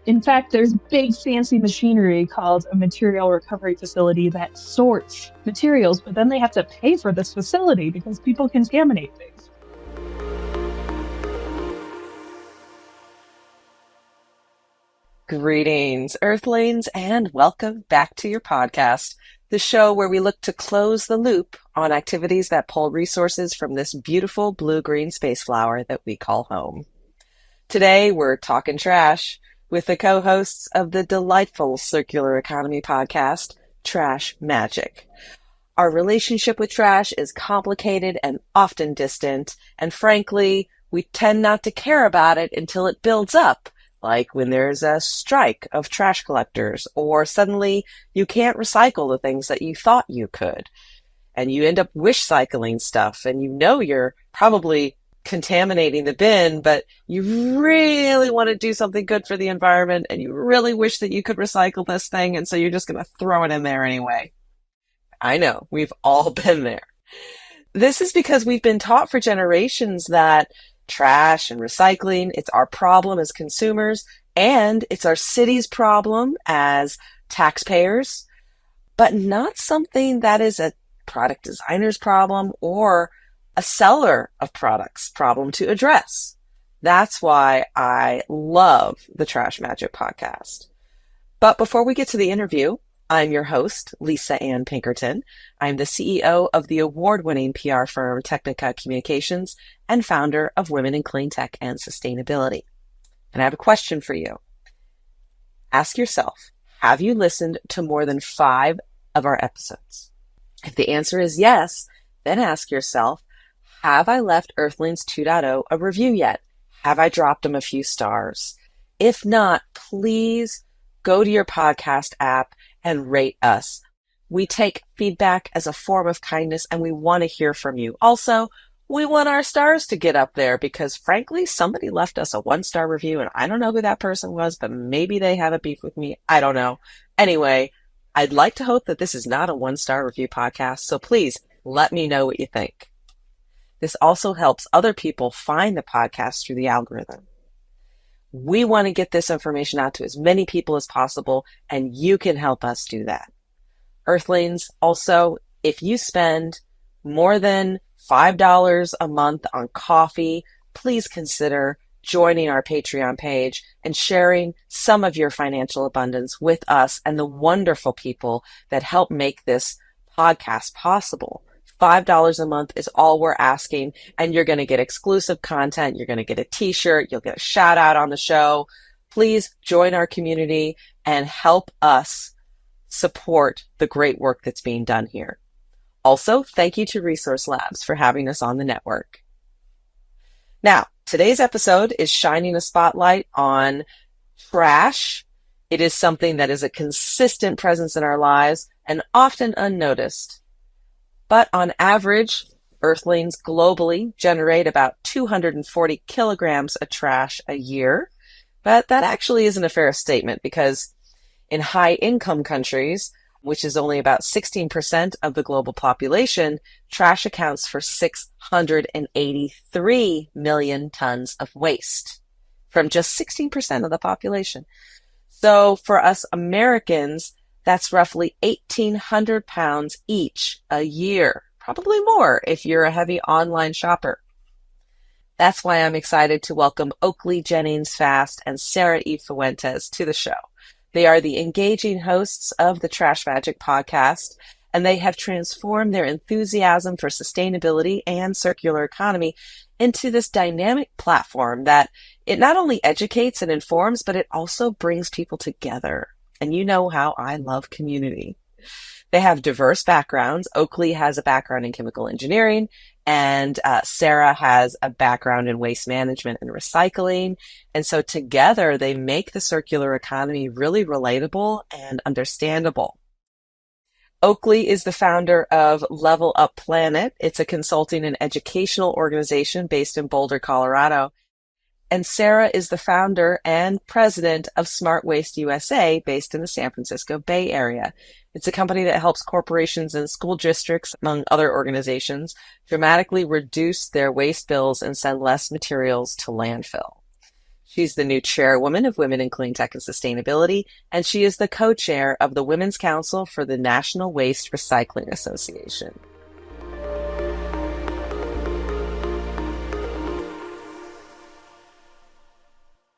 In fact, there's big fancy machinery called a material recovery facility that sorts materials, but then they have to pay for this facility because people contaminate things. Greetings, Earthlings, and welcome back to your podcast, the show where we look to close the loop on activities that pull resources from this beautiful blue-green space flower that we call home. Today, we're talking trash with the co-hosts of the delightful circular economy podcast, Trash Magic. Our relationship with trash is complicated and often distant, and frankly, we tend not to care about it until it builds up. Like when there's a strike of trash collectors, or suddenly you can't recycle the things that you thought you could. And you end up wish cycling stuff, and you know you're probably contaminating the bin, but you really want to do something good for the environment, and you really wish that you could recycle this thing, and so you're just going to throw it in there anyway. I know, we've all been there. This is because we've been taught for generations that trash and recycling, it's our problem as consumers, and it's our city's problem as taxpayers, but not something that is a product designer's problem or a seller of products problem to address. That's why I love the Trash Magic podcast. But before we get to the interview, I'm your host, Lisa Ann Pinkerton. I'm the CEO of the award-winning PR firm Technica Communications and founder of Women in Clean Tech and Sustainability. And I have a question for you. Ask yourself, have you listened to more than 5 of our episodes? If the answer is yes, then ask yourself, have I left Earthlings 2.0 a review yet? Have I dropped them a few stars? If not, please go to your podcast app and rate us. We take feedback as a form of kindness, and we want to hear from you. Also, we want our stars to get up there because, frankly, somebody left us a 1-star review, and I don't know who that person was, but maybe they have a beef with me. I don't know. Anyway, I'd like to hope that this is not a 1-star review podcast, so please let me know what you think. This also helps other people find the podcast through the algorithm. We want to get this information out to as many people as possible, and you can help us do that. Earthlings, also, if you spend more than $5 a month on coffee, please consider joining our Patreon page and sharing some of your financial abundance with us and the wonderful people that help make this podcast possible. $5 a month is all we're asking, and you're going to get exclusive content. You're going to get a t-shirt. You'll get a shout out on the show. Please join our community and help us support the great work that's being done here. Also, thank you to Resource Labs for having us on the network. Now, today's episode is shining a spotlight on trash. It is something that is a consistent presence in our lives and often unnoticed. But on average, Earthlings globally generate about 240 kilograms of trash a year. But that actually isn't a fair statement because in high-income countries, which is only about 16% of the global population, trash accounts for 683 million tons of waste from just 16% of the population. So for us Americans, that's roughly 1,800 pounds each a year, probably more if you're a heavy online shopper. That's why I'm excited to welcome Oakley Jennings-Fast and Sara Eve Fuentes to the show. They are the engaging hosts of the Trash Magic podcast, and they have transformed their enthusiasm for sustainability and circular economy into this dynamic platform that it not only educates and informs, but it also brings people together. And you know how I love community. They have diverse backgrounds. Oakley has a background in chemical engineering, and Sara has a background in waste management and recycling. And so together they make the circular economy really relatable and understandable. Oakley is the founder of Level Up Planet. It's a consulting and educational organization based in Boulder, Colorado. And Sara is the founder and president of Smart Waste USA, based in the San Francisco Bay Area. It's a company that helps corporations and school districts, among other organizations, dramatically reduce their waste bills and send less materials to landfill. She's the new chairwoman of Women in Clean Tech and Sustainability, and she is the co-chair of the Women's Council for the National Waste Recycling Association.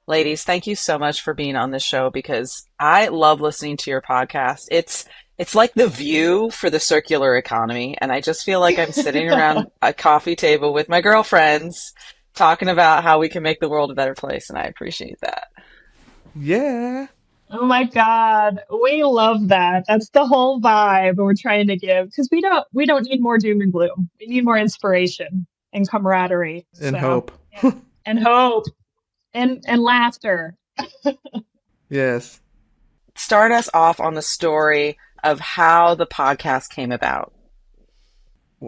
Ladies, thank you so much for being on the show because I love listening to your podcast. It's like the view for the circular economy, and I just feel like I'm sitting around a coffee table with my girlfriends talking about how we can make the world a better place, and I appreciate that. Yeah. Oh my God. We love that. That's the whole vibe we're trying to give because we don't need more doom and gloom. We need more inspiration and camaraderie. And hope. Yeah. And hope. And laughter. Yes. Start us off on the story of how the podcast came about.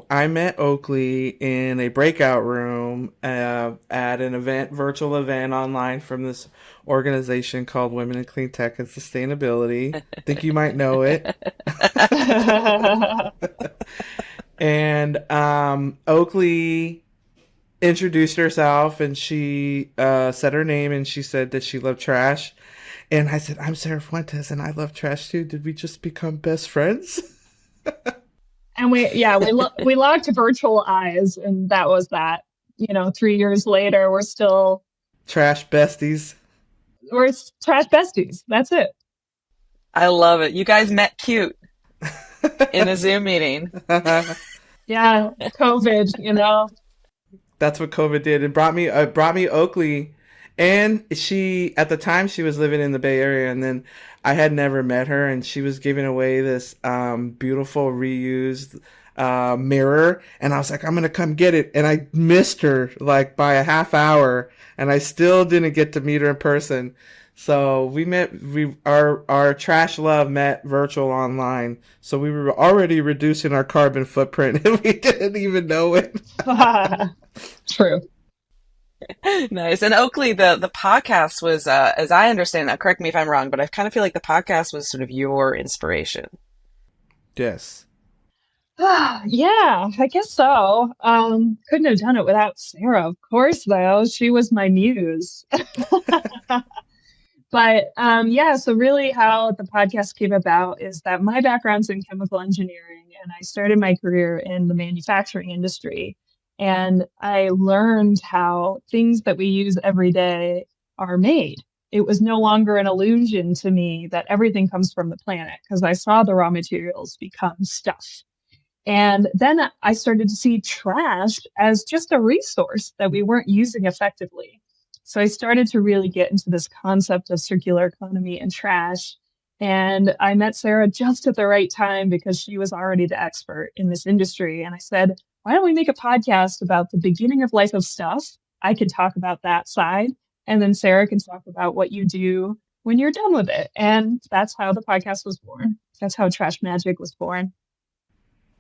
I met Oakley in a breakout room at an virtual event online from this organization called Women in Clean Tech and Sustainability. I think you might know it. And Oakley introduced herself, and she said her name, and she said that she loved trash. And I said, I'm Sara Fuentes, and I love trash too. Did we just become best friends? And we locked virtual eyes, and that was that. 3 years later, we're still trash besties. We're trash besties. That's it. I love it. You guys met cute in a Zoom meeting. Yeah, COVID. That's what COVID did. It brought me Oakley, and she at the time she was living in the Bay Area, and then I had never met her, and she was giving away this beautiful reused mirror, and I was like, I'm gonna come get it, and I missed her like by a half hour, and I still didn't get to meet her in person. So our trash love met virtual online. So we were already reducing our carbon footprint, and we didn't even know it. True. Nice. And Oakley, the podcast was, as I understand, correct me if I'm wrong, but I kind of feel like the podcast was sort of your inspiration. Yes. Yeah, I guess so. Couldn't have done it without Sara, of course, though. She was my muse. But so really how the podcast came about is that my background's in chemical engineering, and I started my career in the manufacturing industry. And I learned how things that we use every day are made. It was no longer an illusion to me that everything comes from the planet because I saw the raw materials become stuff. And then I started to see trash as just a resource that we weren't using effectively. So I started to really get into this concept of circular economy and trash. And I met Sara just at the right time because she was already the expert in this industry. And I said, why don't we make a podcast about the beginning of life of stuff? I could talk about that side. And then Sara can talk about what you do when you're done with it. And that's how the podcast was born. That's how Trash Magic was born.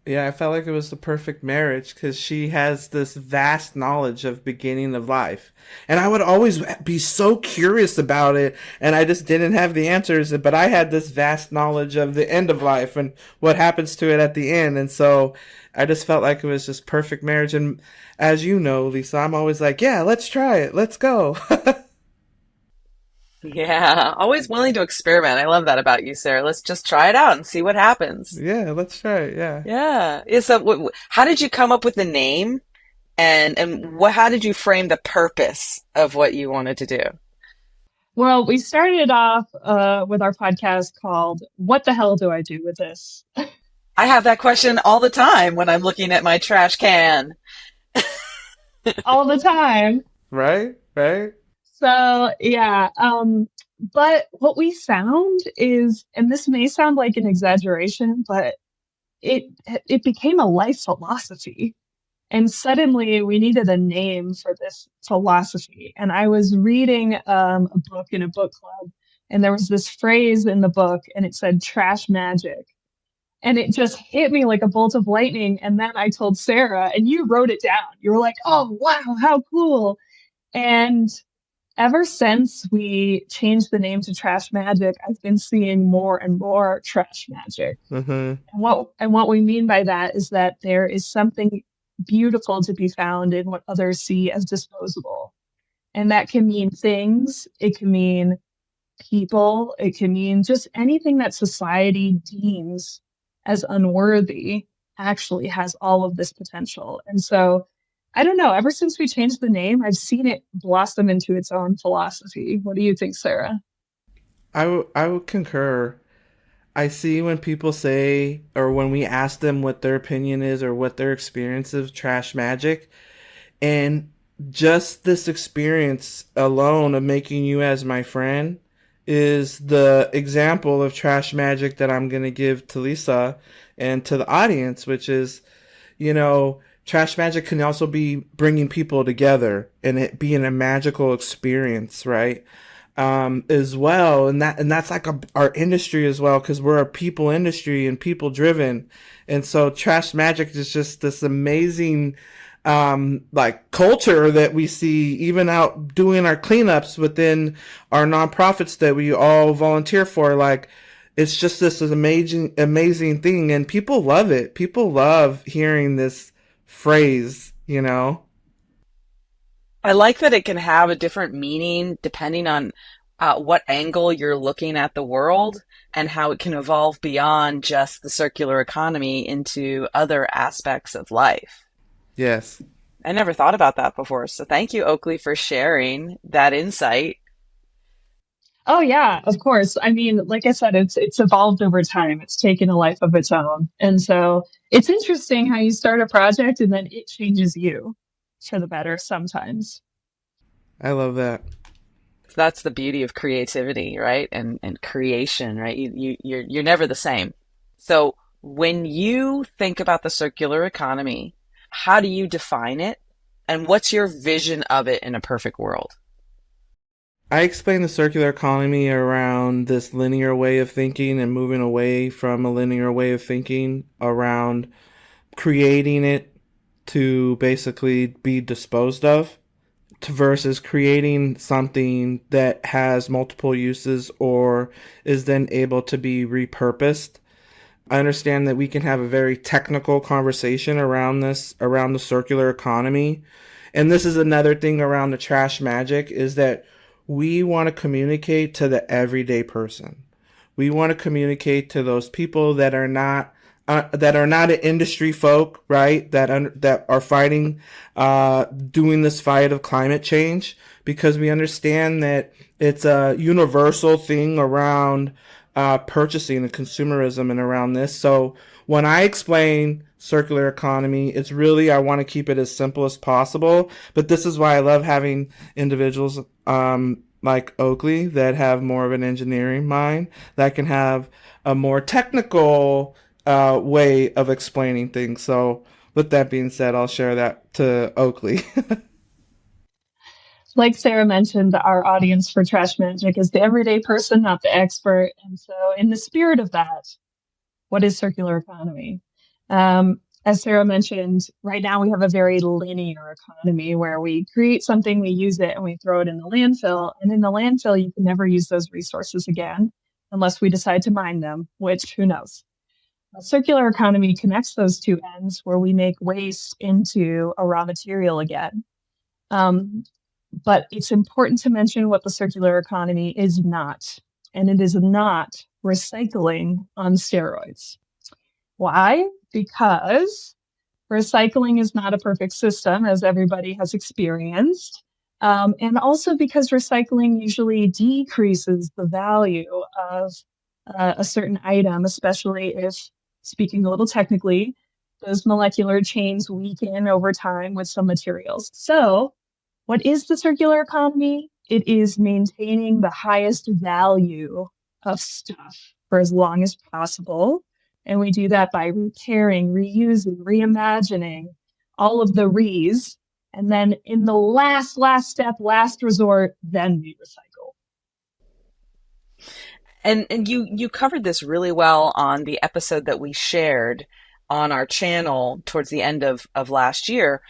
Yeah, I felt like it was the perfect marriage because she has this vast knowledge of beginning of life. And I would always be so curious about it, and I just didn't have the answers. But I had this vast knowledge of the end of life and what happens to it at the end. And so I just felt like it was just perfect marriage. And as you know, Lisa, I'm always like, yeah, let's try it. Let's go. Yeah, always willing to experiment. I love that about you, Sara. Let's just try it out and see what happens. Yeah, let's try it. Yeah. Yeah. So, how did you come up with the name, and how did you frame the purpose of what you wanted to do? Well, we started off with our podcast called "What the Hell Do I Do with This?" I have that question all the time when I'm looking at my trash can. All the time. Right. So, yeah. But what we found is, and this may sound like an exaggeration, but it became a life philosophy. And suddenly we needed a name for this philosophy. And I was reading a book in a book club, and there was this phrase in the book, and it said trash magic. And it just hit me like a bolt of lightning. And then I told Sara, and you wrote it down. You were like, oh, wow, how cool. And ever since we changed the name to Trash Magic, I've been seeing more and more trash magic. Mm-hmm. And what we mean by that is that there is something beautiful to be found in what others see as disposable. And that can mean things, it can mean people, it can mean just anything that society deems as unworthy actually has all of this potential. And so I don't know, ever since we changed the name, I've seen it blossom into its own philosophy. What do you think, Sarah? I would concur. I see when people say, or when we ask them what their opinion is or what their experience of trash magic, and just this experience alone of making you as my friend is the example of trash magic that I'm going to give to Lisa and to the audience, which is, trash magic can also be bringing people together and it being a magical experience, right? As well, and that's like our industry as well, because we're a people industry and people driven, and so trash magic is just this amazing like culture that we see even out doing our cleanups within our nonprofits that we all volunteer for. Like, it's just this amazing thing, and people love it. People love hearing this phrase. I like that it can have a different meaning depending on what angle you're looking at the world and how it can evolve beyond just the circular economy into other aspects of life. Yes. I never thought about that before. So thank you, Oakley, for sharing that insight. Oh yeah, of course. I mean, like I said, it's evolved over time. It's taken a life of its own. And so it's interesting how you start a project and then it changes you for the better sometimes. I love that. So that's the beauty of creativity, right? And creation, right? You're never the same. So when you think about the circular economy, how do you define it? And what's your vision of it in a perfect world? I explain the circular economy around this linear way of thinking and moving away from a linear way of thinking, around creating it to basically be disposed of, to versus creating something that has multiple uses or is then able to be repurposed. I understand that we can have a very technical conversation around this, around the circular economy. And this is another thing around the trash magic, is that we want to communicate to the everyday person. We want to communicate to those people that are not an industry folk, right? That are fighting, doing this fight of climate change, because we understand that it's a universal thing around purchasing and consumerism and around this. So when I explain circular economy, it's really, I want to keep it as simple as possible. But this is why I love having individuals like Oakley that have more of an engineering mind, that can have a more technical way of explaining things. So with that being said, I'll share that to Oakley. Like Sarah mentioned, our audience for Trash Magic is the everyday person, not the expert. And so, in the spirit of that, what is circular economy? As Sarah mentioned, right now we have a very linear economy where we create something, we use it, and we throw it in the landfill. And in the landfill, you can never use those resources again unless we decide to mine them, which who knows? A circular economy connects those two ends where we make waste into a raw material again. Um, but it's important to mention what the circular economy is not, and it is not recycling on steroids. Why? Because recycling is not a perfect system, as everybody has experienced. And also because recycling usually decreases the value of a certain item, especially if, speaking a little technically, those molecular chains weaken over time with some materials. So, what is the circular economy? It is maintaining the highest value of stuff for as long as possible. And we do that by repairing, reusing, reimagining, all of the re's. And then in the last step, last resort, then we recycle. And you covered this really well on the episode that we shared on our channel towards the end of last year,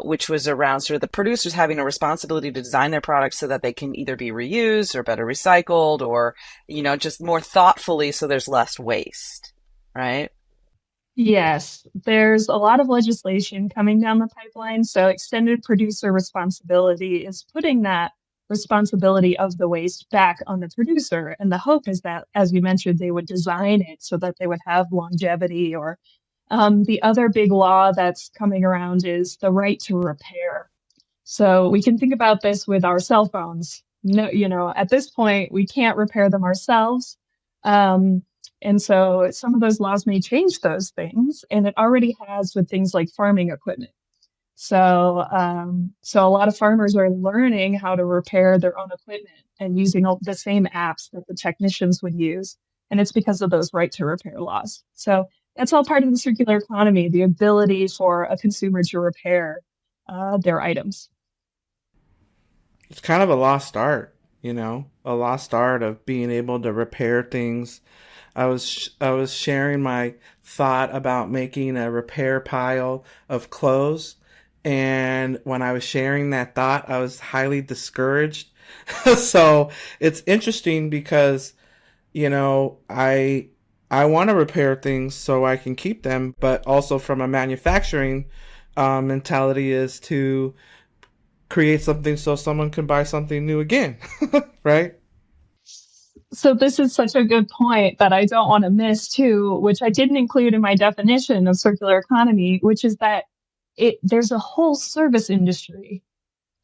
which was around sort of the producers having a responsibility to design their products so that they can either be reused or better recycled, or, just more thoughtfully so there's less waste, right? Yes, there's a lot of legislation coming down the pipeline. So, extended producer responsibility is putting that responsibility of the waste back on the producer. And the hope is that, as you mentioned, they would design it so that they would have longevity. Or the other big law that's coming around is the right to repair. So we can think about this with our cell phones. No, at this point, we can't repair them ourselves. Um, and so some of those laws may change those things, and it already has with things like farming equipment. So a lot of farmers are learning how to repair their own equipment and using all the same apps that the technicians would use. And it's because of those right to repair laws. So that's all part of the circular economy, the ability for a consumer to repair their items. It's kind of a lost art, you know, a lost art of being able to repair things. I was sharing my thought about making a repair pile of clothes, and when I was sharing that thought, I was highly discouraged. So it's interesting because I want to repair things so I can keep them, but also from a manufacturing mentality is to create something so someone can buy something new again, right? So this is such a good point that I don't want to miss too, which I didn't include in my definition of circular economy, which is that there's a whole service industry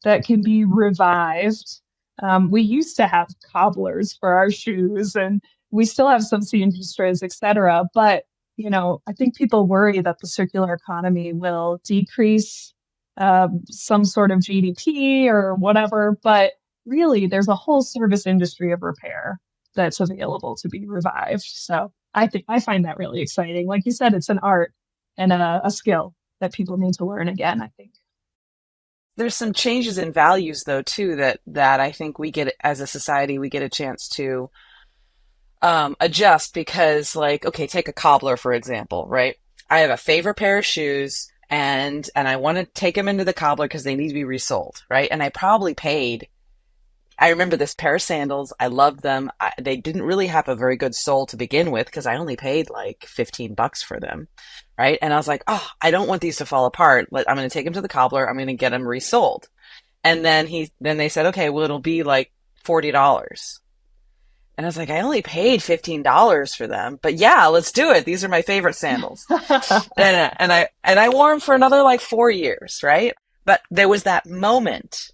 that can be revived. We used to have cobblers for our shoes, and we still have some seamstresses, et cetera. But, I think people worry that the circular economy will decrease some sort of GDP or whatever. But really, there's a whole service industry of repair that's available to be revived. So I find that really exciting. Like you said, it's an art and a skill that people need to learn again, I think. There's some changes in values though too that I think we get as a society we get a chance to adjust because like okay, take a cobbler for example, right? I have a favorite pair of shoes and I want to take them into the cobbler because they need to be resold, right? And I probably paid. I remember this pair of sandals. I loved them. They didn't really have a very good sole to begin with because I only paid like $15 for them, right? And I was like, oh, I don't want these to fall apart. I'm going to take them to the cobbler. I'm going to get them resold. And then they said, okay, well, it'll be like $40. And I was like, I only paid $15 for them, but yeah, let's do it. These are my favorite sandals. And I wore them for another like 4 years, right? But there was that moment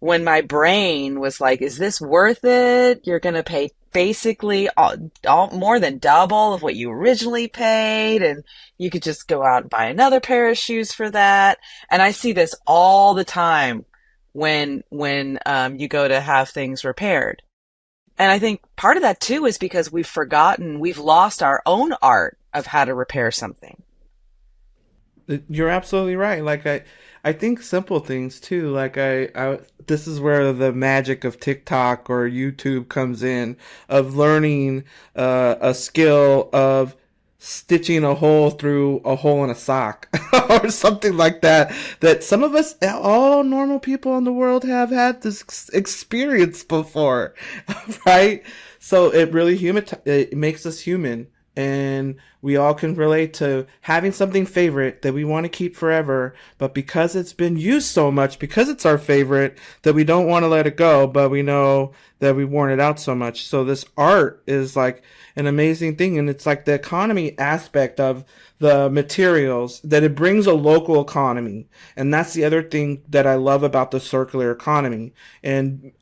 when my brain was like, is this worth it? You're going to pay basically all more than double of what you originally paid. And you could just go out and buy another pair of shoes for that. And I see this all the time when you go to have things repaired. And I think part of that too is because we've lost our own art of how to repair something. You're absolutely right. Like I think simple things too. Like this is where the magic of TikTok or YouTube comes in, of learning a skill of stitching a hole through a hole in a sock or something like that. That some of us, all normal people in the world, have had this experience before, right? So it makes us human, and we all can relate to having something favorite that we want to keep forever, but because it's been used so much, because it's our favorite, that we don't want to let it go, but we know that we've worn it out so much. So this art is like an amazing thing, and it's like the economy aspect of the materials, that it brings a local economy. And that's the other thing that I love about the circular economy, and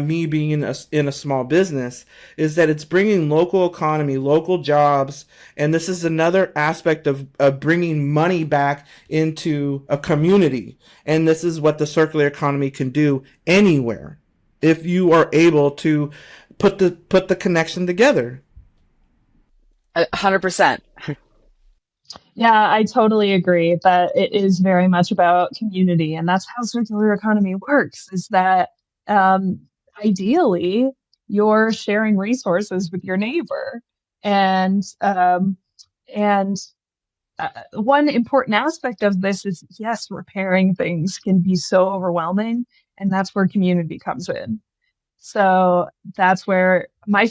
me being in a small business, is that it's bringing local economy, local jobs. And this is another aspect of bringing money back into a community. And this is what the circular economy can do anywhere, if you are able to put the connection together. 100%. Yeah, I totally agree that it is very much about community, and that's how circular economy works. Is that um, ideally you're sharing resources with your neighbor, and and one important aspect of this is yes, repairing things can be so overwhelming, and that's where community comes in. So that's where I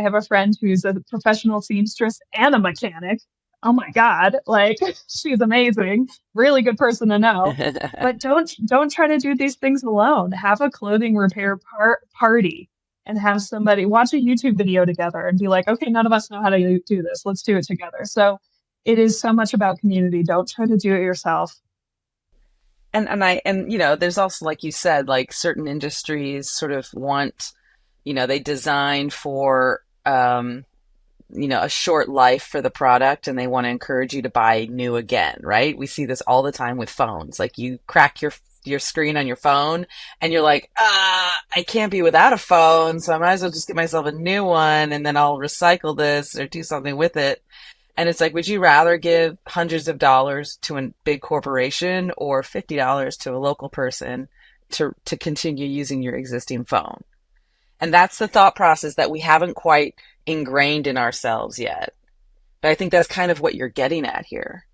have a friend who's a professional seamstress and a mechanic oh my God, like she's amazing, really good person to know. But don't try to do these things alone. Have a clothing repair party and have somebody watch a YouTube video together and be like, okay, none of us know how to do this. Let's do it together. So it is so much about community. Don't try to do it yourself. And you know, there's also, like you said, like certain industries sort of want, you know, they design for you know, a short life for the product, and they want to encourage you to buy new again, right? We see this all the time with phones. Like you crack your screen on your phone and you're like, I can't be without a phone, so I might as well just get myself a new one and then I'll recycle this or do something with it. And it's like, would you rather give hundreds of dollars to a big corporation or $50 to a local person to continue using your existing phone? And that's the thought process that we haven't quite ingrained in ourselves yet. But I think that's kind of what you're getting at here.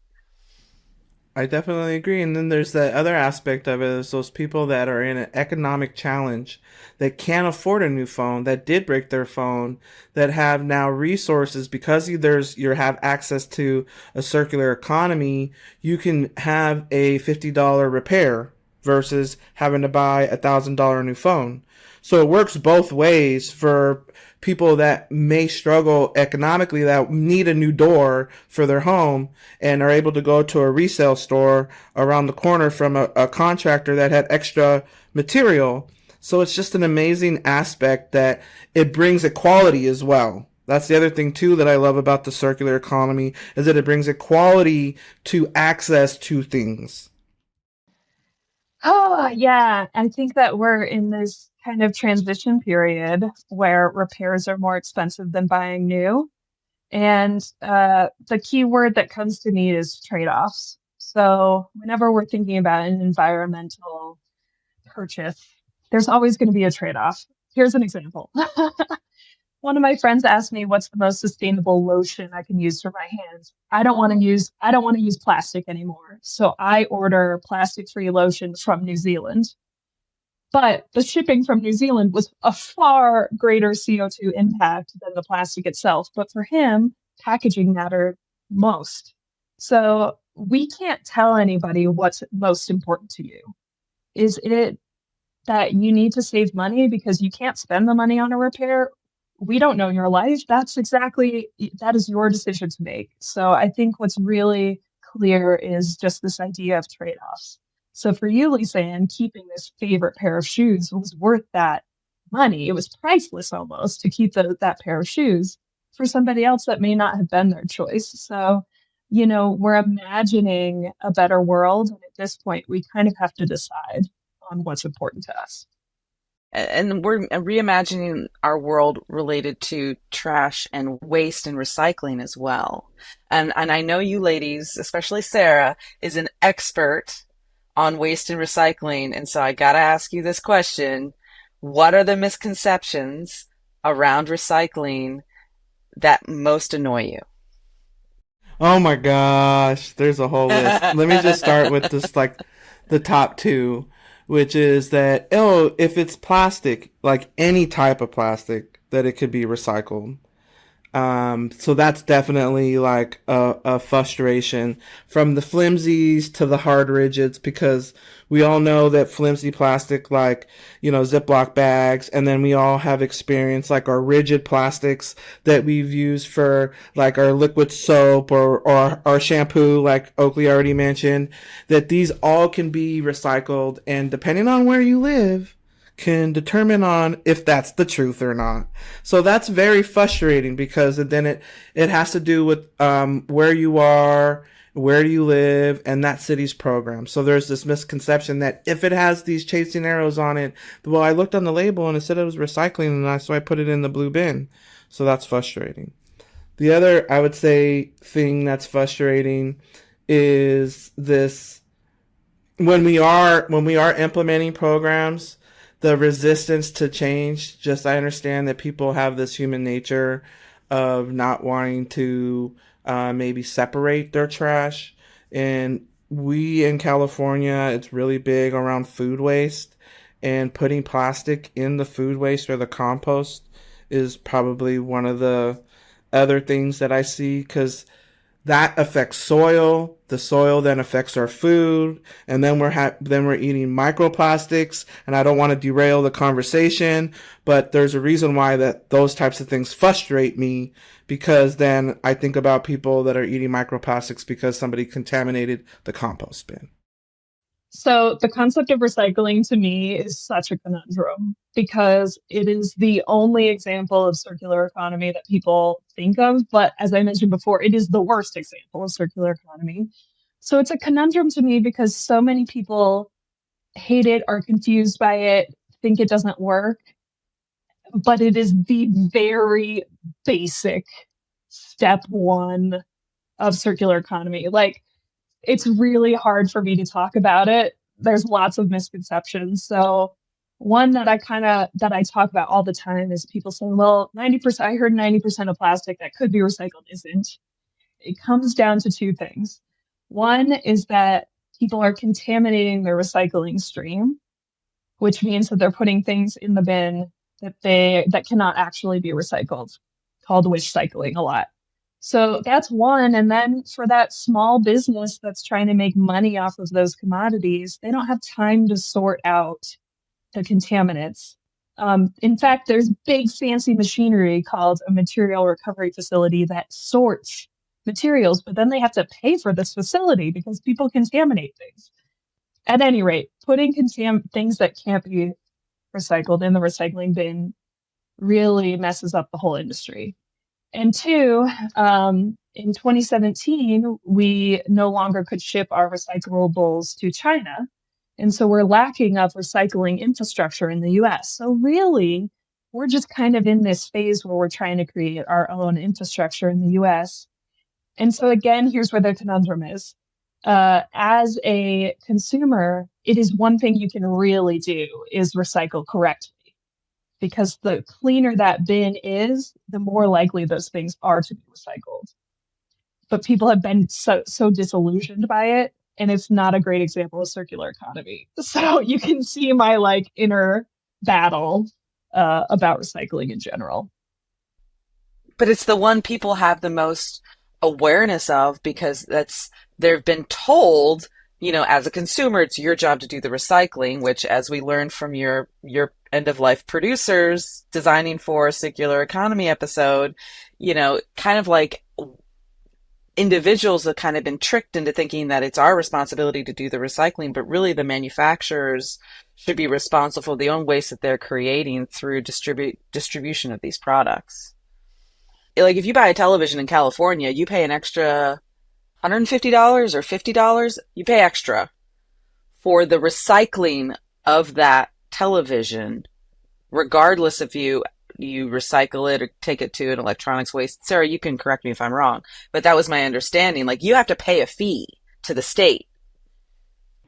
I definitely agree. And then there's the other aspect of it is those people that are in an economic challenge that can't afford a new phone, that did break their phone, that have now resources because you have access to a circular economy. You can have a $50 repair versus having to buy $1,000 new phone. So it works both ways for people that may struggle economically that need a new door for their home and are able to go to a resale store around the corner from a contractor that had extra material. So it's just an amazing aspect that it brings equality as well. That's the other thing too that I love about the circular economy is that it brings equality to access to things. Oh, yeah. I think that we're in this kind of transition period where repairs are more expensive than buying new. And the key word that comes to me is trade offs. So, whenever we're thinking about an environmental purchase, there's always going to be a trade off. Here's an example. One of my friends asked me what's the most sustainable lotion I can use for my hands. I don't want to use plastic anymore. So I order plastic-free lotion from New Zealand. But the shipping from New Zealand was a far greater CO2 impact than the plastic itself. But for him, packaging mattered most. So we can't tell anybody what's most important to you. Is it that you need to save money because you can't spend the money on a repair? We don't know your life. That is your decision to make. So I think what's really clear is just this idea of trade-offs. So for you, Lisa Ann, keeping this favorite pair of shoes was worth that money. It was priceless almost to keep that pair of shoes. For somebody else, that may not have been their choice. So, we're imagining a better world. And at this point, we kind of have to decide on what's important to us. And we're reimagining our world related to trash and waste and recycling as well. And I know you ladies, especially Sara, is an expert on waste and recycling. And so I got to ask you this question. What are the misconceptions around recycling that most annoy you? Oh my gosh, there's a whole list. Let me just start with this, like the top two, which is that, oh, if it's plastic, like any type of plastic, that it could be recycled. So that's definitely like a frustration from the flimsies to the hard rigids because we all know that flimsy plastic, like, Ziploc bags, and then we all have experience like our rigid plastics that we've used for like our liquid soap or our shampoo, like Oakley already mentioned, that these all can be recycled and depending on where you live, can determine on if that's the truth or not. So that's very frustrating because then it has to do with where you are, where do you live, and that city's program. So there's this misconception that if it has these chasing arrows on it, well, I looked on the label and it said it was recycling, and so I put it in the blue bin. So that's frustrating. The other, I would say, thing that's frustrating is this when we are implementing programs, the resistance to change. Just I understand that people have this human nature of not wanting to maybe separate their trash, and we in California, it's really big around food waste, and putting plastic in the food waste or the compost is probably one of the other things that I see because That affects soil. The soil then affects our food, and then we're eating microplastics. And I don't want to derail the conversation, but there's a reason why that those types of things frustrate me, because then I think about people that are eating microplastics because somebody contaminated the compost bin. So the concept of recycling to me is such a conundrum because it is the only example of circular economy that people think of. But as I mentioned before, it is the worst example of circular economy. So it's a conundrum to me because so many people hate it, are confused by it, think it doesn't work. But it is the very basic step one of circular economy. Like, it's really hard for me to talk about it. There's lots of misconceptions. So one that I talk about all the time is people saying, well, 90%, I heard 90% of plastic that could be recycled isn't. It comes down to two things. One is that people are contaminating their recycling stream, which means that they're putting things in the bin that cannot actually be recycled, called wish cycling a lot. So that's one. And then for that small business that's trying to make money off of those commodities, they don't have time to sort out the contaminants. In fact, there's big fancy machinery called a material recovery facility that sorts materials, but then they have to pay for this facility because people contaminate things. At any rate, putting things that can't be recycled in the recycling bin really messes up the whole industry. And two, in 2017, we no longer could ship our recyclables to China. And so we're lacking of recycling infrastructure in the US. So really, we're just kind of in this phase where we're trying to create our own infrastructure in the US. And so again, here's where the conundrum is. As a consumer, it is one thing you can really do is recycle correctly, because the cleaner that bin is, the more likely those things are to be recycled. But people have been so disillusioned by it, and it's not a great example of circular economy. So you can see my like inner battle about recycling in general. But it's the one people have the most awareness of because they've been told, as a consumer, it's your job to do the recycling, which, as we learned from your end of life producers designing for a circular economy episode, kind of like individuals have kind of been tricked into thinking that it's our responsibility to do the recycling, but really the manufacturers should be responsible for the own waste that they're creating through distribution of these products. Like if you buy a television in California, you pay an extra $150 or $50. You pay extra for the recycling of that television, regardless if you recycle it or take it to an electronics waste. Sarah, you can correct me if I'm wrong, but that was my understanding. Like you have to pay a fee to the state.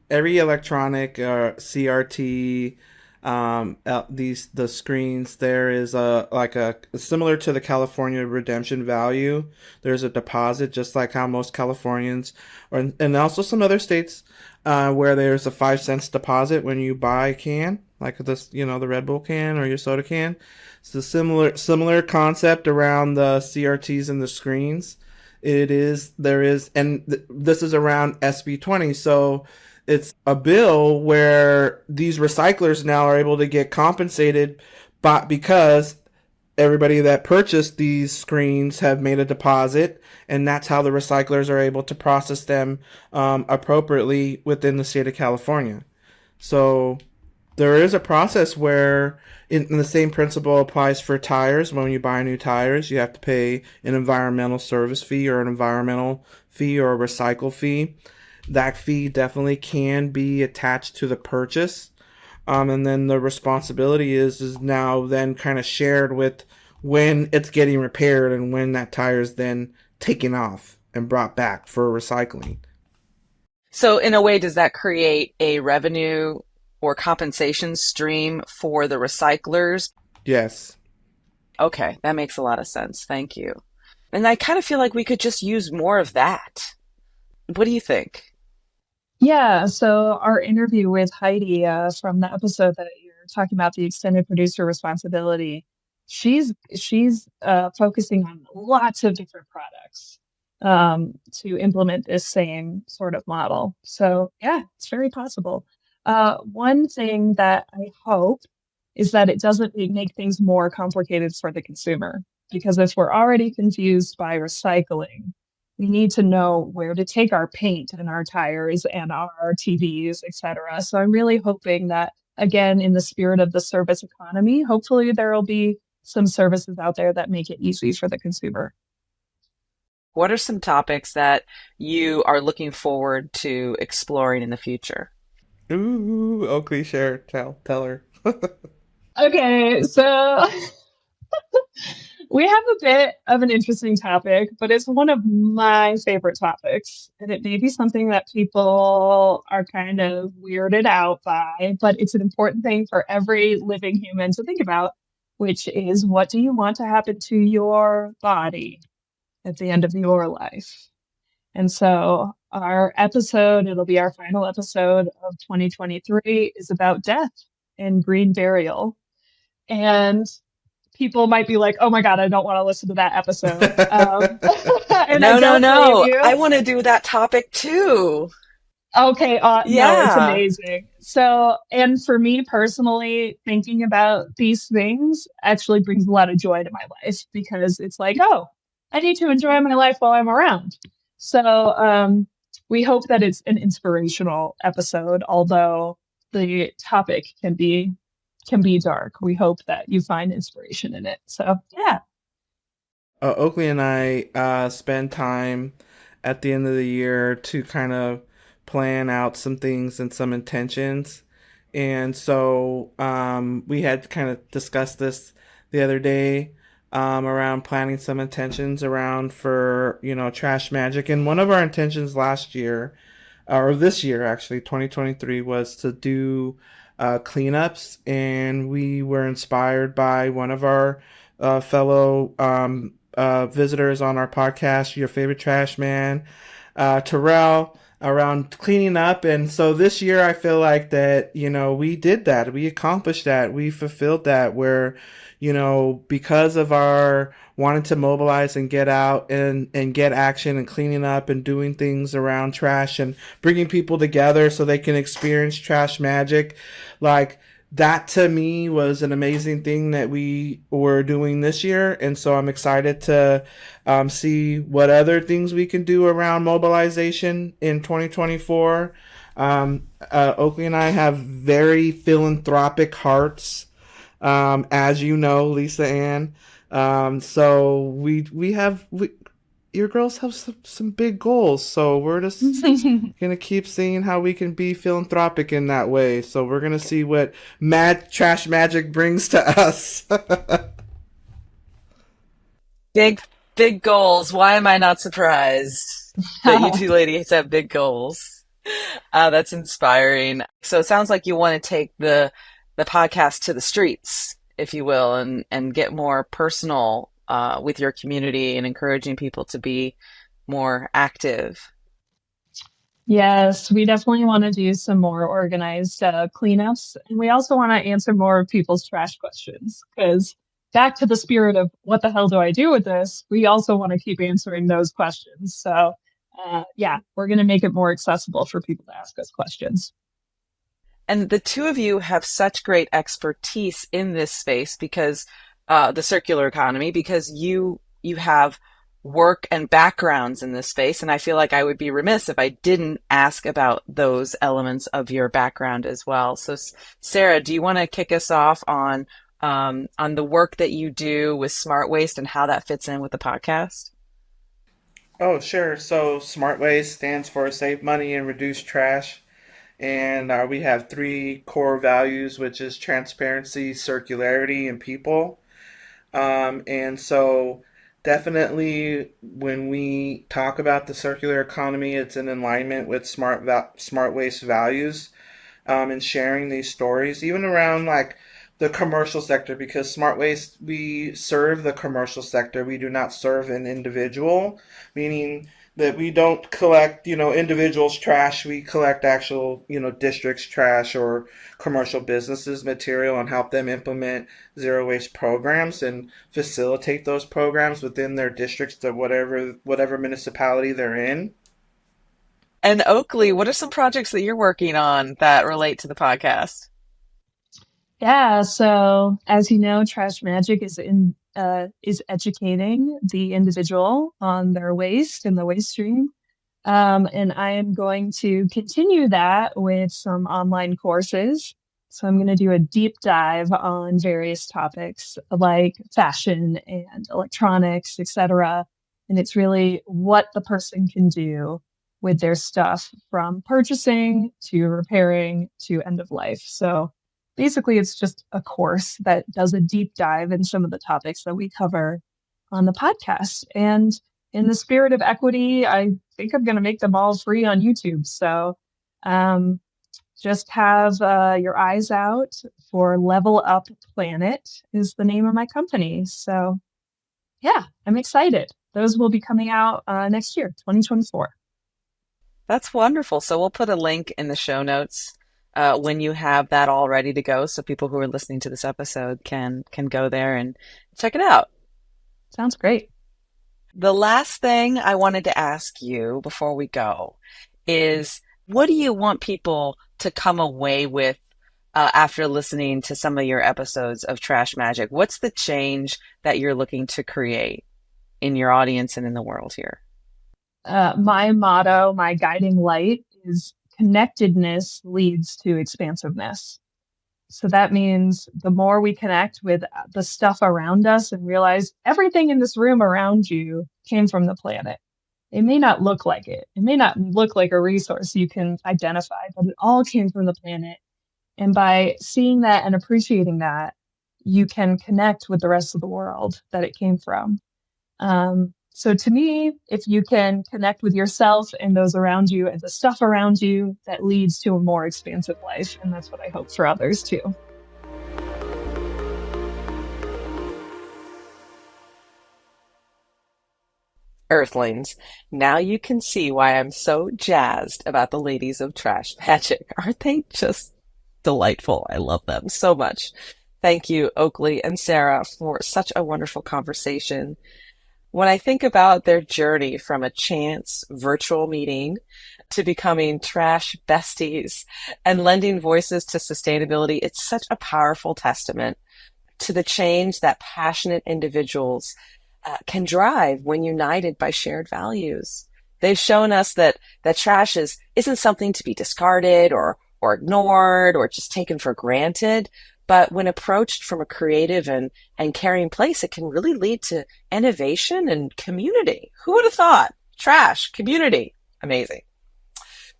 Every electronic CRT, the screens, there is a similar to the California redemption value. There's a deposit, just like how most Californians, and also some other states, where there's a 5 cents deposit when you buy a can, like this, the Red Bull can or your soda can. It's a similar concept around the CRTs and the screens. This is around SB 20, so it's a bill where these recyclers now are able to get compensated because everybody that purchased these screens have made a deposit, and that's how the recyclers are able to process them appropriately within the state of California. So there is a process where the same principle applies for tires. When you buy new tires, you have to pay an environmental service fee or an environmental fee or a recycle fee. That fee definitely can be attached to the purchase. And then the responsibility is now then kind of shared with when it's getting repaired and when that tire is then taken off and brought back for recycling. So in a way, does that create a revenue or compensation stream for the recyclers? Yes. Okay, that makes a lot of sense. Thank you. And I kind of feel like we could just use more of that. What do you think? Yeah, so our interview with Heidi from the episode that you're talking about, the extended producer responsibility, she's focusing on lots of different products. to implement this same sort of model. So, yeah, it's very possible. One thing that I hope is that it doesn't make things more complicated for the consumer. Because if we're already confused by recycling, we need to know where to take our paint and our tires and our TVs, et cetera. So I'm really hoping that, again, in the spirit of the service economy, hopefully there will be some services out there that make it easy for the consumer. What are some topics that you are looking forward to exploring in the future? Ooh, Oakley, share, tell her. Okay, so we have a bit of an interesting topic, but it's one of my favorite topics. And it may be something that people are kind of weirded out by, but it's an important thing for every living human to think about, which is what do you want to happen to your body at the end of your life? And so our episode, it'll be our final episode of 2023, is about death and green burial. And people might be like, oh my God, I don't want to listen to that episode. And I No, no, don't blame no. you. I want to do that topic too. Okay, no, it's Yeah. amazing. So, and for me personally, thinking about these things actually brings a lot of joy to my life because it's like, oh, I need to enjoy my life while I'm around. So, we hope that it's an inspirational episode, although the topic can be dark. We hope that you find inspiration in it. So, yeah. Oakley and I spend time at the end of the year to kind of plan out some things and some intentions. And so we had kind of discussed this the other day around planning some intentions around for, trash magic. And one of our intentions last year, or this year actually, 2023, was to do cleanups. And we were inspired by one of our fellow visitors on our podcast, your favorite trash man, Terrell, around cleaning up. And so this year I feel like that, we did that. We accomplished that. We fulfilled that where, because of our wanting to mobilize and get out and get action and cleaning up and doing things around trash and bringing people together so they can experience trash magic. Like, that to me was an amazing thing that we were doing this year. And so I'm excited to see what other things we can do around mobilization in 2024. Oakley and I have very philanthropic hearts, as you know, Lisa Ann. So your girls have some big goals. So we're just gonna keep seeing how we can be philanthropic in that way. So we're gonna see what mad trash magic brings to us. Big, big goals. Why am I not surprised that you two ladies have big goals? That's inspiring. So it sounds like you want to take the podcast to the streets, if you will, and get more personal with your community and encouraging people to be more active. Yes, we definitely want to do some more organized cleanups. And we also want to answer more of people's trash questions because back to the spirit of what the hell do I do with this? We also want to keep answering those questions. So, yeah, we're going to make it more accessible for people to ask us questions. And the two of you have such great expertise in this space because the circular economy, because you have work and backgrounds in this space. And I feel like I would be remiss if I didn't ask about those elements of your background as well. So, Sara, do you want to kick us off on the work that you do with Smart Waste and how that fits in with the podcast? Oh, sure. So Smart Waste stands for Save Money and Reduce Trash. And we have three core values, which is transparency, circularity, and people. And so definitely when we talk about the circular economy, it's in alignment with smart waste values, and sharing these stories, even around like the commercial sector, because smart waste, we serve the commercial sector. We do not serve an individual, meaning that we don't collect, individuals' trash. We collect actual, districts' trash or commercial businesses' material and help them implement zero waste programs and facilitate those programs within their districts to whatever municipality they're in. And Oakley, what are some projects that you're working on that relate to the podcast? Yeah, so as you know, Trash Magic is educating the individual on their waste and the waste stream. And I am going to continue that with some online courses. So I'm going to do a deep dive on various topics like fashion and electronics, etc. And it's really what the person can do with their stuff from purchasing to repairing to end of life. So basically, it's just a course that does a deep dive in some of the topics that we cover on the podcast. And in the spirit of equity, I think I'm going to make them all free on YouTube. So um, just have your eyes out for Level Up Planet is the name of my company. So yeah, I'm excited. Those will be coming out next year, 2024. That's wonderful. So we'll put a link in the show notes when you have that all ready to go, so people who are listening to this episode can go there and check it out. Sounds great. The last thing I wanted to ask you before we go is, what do you want people to come away with after listening to some of your episodes of Trash Magic? What's the change that you're looking to create in your audience and in the world here? My motto, my guiding light is connectedness leads to expansiveness. So that means the more we connect with the stuff around us and realize everything in this room around you came from the planet. It may not look like it. It may not look like a resource you can identify, but it all came from the planet. And by seeing that and appreciating that, you can connect with the rest of the world that it came from. So to me, if you can connect with yourself and those around you and the stuff around you, that leads to a more expansive life. And that's what I hope for others too. Earthlings, now you can see why I'm so jazzed about the ladies of Trash Magic. Aren't they just delightful? I love them so much. Thank you, Oakley and Sara, for such a wonderful conversation. When I think about their journey from a chance virtual meeting to becoming trash besties and lending voices to sustainability, it's such a powerful testament to the change that passionate individuals can drive when united by shared values. They've shown us that trash isn't something to be discarded or ignored or just taken for granted. But when approached from a creative and caring place, it can really lead to innovation and community. Who would have thought? Trash, community, amazing.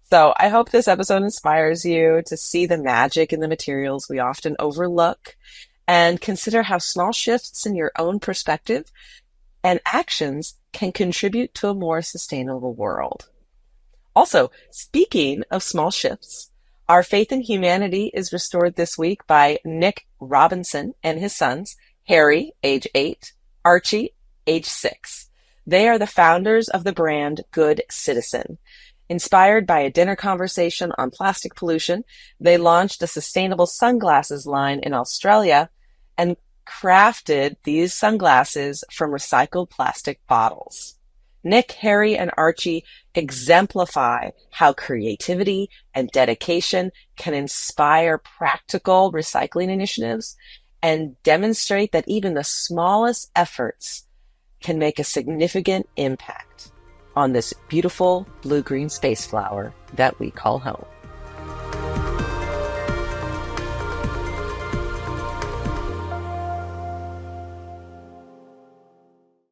So I hope this episode inspires you to see the magic in the materials we often overlook and consider how small shifts in your own perspective and actions can contribute to a more sustainable world. Also, speaking of small shifts, our faith in humanity is restored this week by Nick Robinson and his sons, Harry, age 8, Archie, age 6. They are the founders of the brand Good Citizen. Inspired by a dinner conversation on plastic pollution, they launched a sustainable sunglasses line in Australia and crafted these sunglasses from recycled plastic bottles. Nick, Harry, and Archie exemplify how creativity and dedication can inspire practical recycling initiatives and demonstrate that even the smallest efforts can make a significant impact on this beautiful blue-green space flower that we call home.